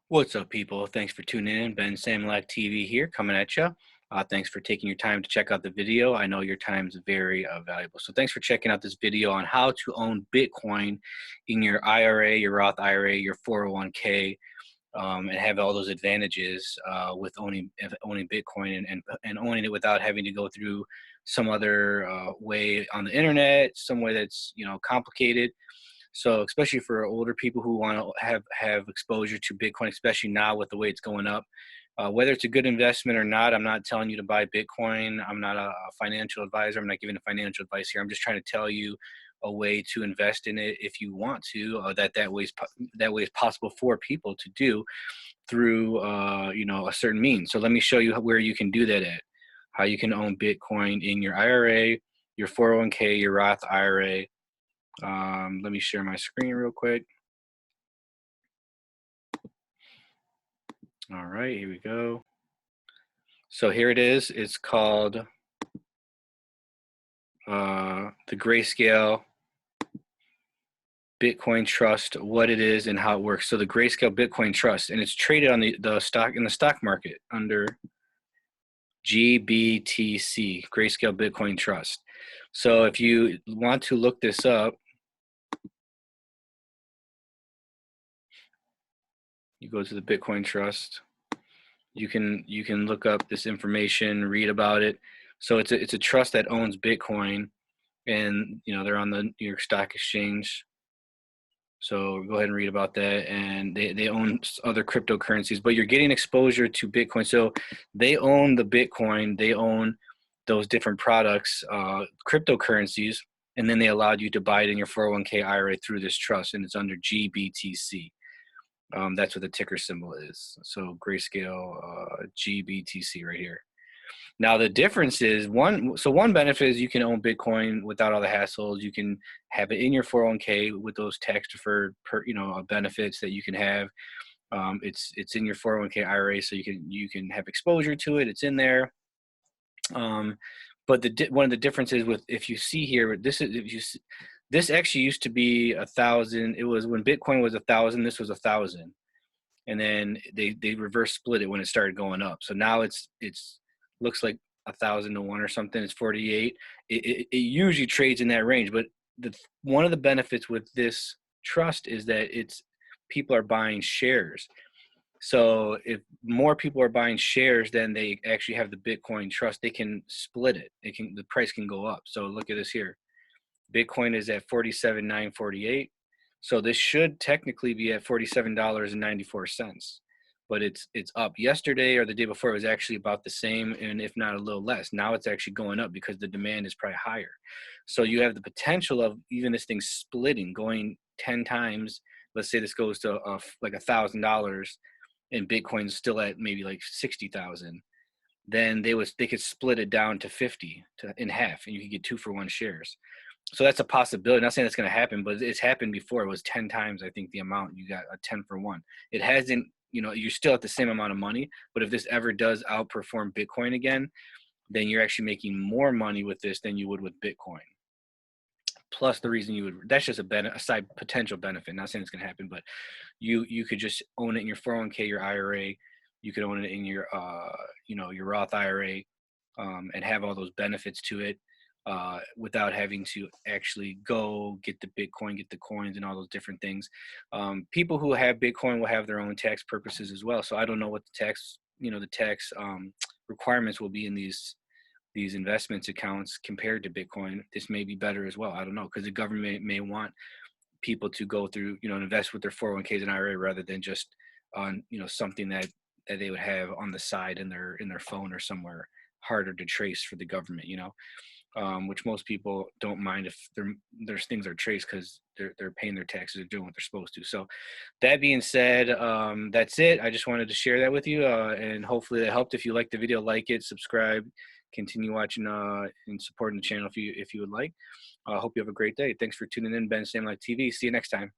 What's up, people? Thanks for tuning in. Ben Samlak TV here, coming at you. Thanks for taking your time to check out the video. I know your time is very valuable. So thanks for checking out this video on how to own Bitcoin in your IRA, your Roth IRA, your 401k, and have all those advantages with owning Bitcoin and owning it without having to go through some other way on the internet, some way that's complicated. So especially for older people who want to have exposure to Bitcoin, especially now with the way it's going up, whether it's a good investment or not, I'm not telling you to buy Bitcoin. I'm not a financial advisor. I'm not giving financial advice here. I'm just trying to tell you a way to invest in it if you want to. That way is possible for people to do through a certain means. So let me show you where you can do that at. How you can own Bitcoin in your IRA, your 401k, your Roth IRA. Let me share my screen real quick. All right, here we go. So here it is. It's called the Grayscale Bitcoin Trust, what it is and how it works. So the Grayscale Bitcoin Trust, and it's traded on the stock market under GBTC, Grayscale Bitcoin Trust. So if you want to look this up, you go to the Bitcoin Trust. You can look up this information, read about it. So it's a trust that owns Bitcoin, and they're on the New York Stock Exchange. So go ahead and read about that. And they own other cryptocurrencies, but you're getting exposure to Bitcoin. So they own the Bitcoin, they own those different products, cryptocurrencies, and then they allowed you to buy it in your 401k IRA through this trust, and it's under GBTC. That's what the ticker symbol is. So Grayscale GBTC right here. Now the difference is one benefit is you can own Bitcoin without all the hassles. You can have it in your 401k with those tax deferred benefits that you can have. It's in your 401k IRA, so you can have exposure to it. It's in there. But one of the differences with, if you see here, this actually used to be 1,000. It was when Bitcoin was 1,000. This was 1,000, and then they reverse split it when it started going up. So now it's looks like 1,000 to 1 or something. It's 48. It usually trades in that range, but one of the benefits with this trust is that people are buying shares. So if more people are buying shares than they actually have the Bitcoin trust, they can split it. The price can go up. So look at this here. Bitcoin is at 47,948. So this should technically be at $47.94. But it's up. Yesterday or the day before, it was actually about the same, and if not a little less. Now it's actually going up because the demand is probably higher. So you have the potential of even this thing splitting, going 10 times. Let's say this goes to like $1,000, and Bitcoin's still at maybe like 60,000. Then they could split it down to 50 in half, and you could get 2-for-1 shares. So that's a possibility. Not saying that's going to happen, but it's happened before. It was 10 times, I think, the amount. You got a 10-for-1. It hasn't, you're still at the same amount of money, but if this ever does outperform Bitcoin again, then you're actually making more money with this than you would with Bitcoin. Plus the reason that's just a side potential benefit. Not saying it's going to happen, but you could just own it in your 401k, your IRA. You could own it in your, your Roth IRA, and have all those benefits to it. Without having to actually go get the Bitcoin, get the coins, and all those different things. People who have Bitcoin will have their own tax purposes as well. So I don't know what the tax requirements will be in these investments accounts compared to Bitcoin. This may be better as well. I don't know, because the government may want people to go through, invest with their 401ks and IRA rather than just on, something that they would have on the side in their phone or somewhere harder to trace for the government, which most people don't mind if there's things are traced because they're paying their taxes, they're doing what they're supposed to. So that being said, that's it. I just wanted to share that with you, and hopefully that helped. If you like the video, like it, subscribe, continue watching and supporting the channel if you would like. I hope you have a great day. Thanks for tuning in, Ben Samlak TV. See you next time.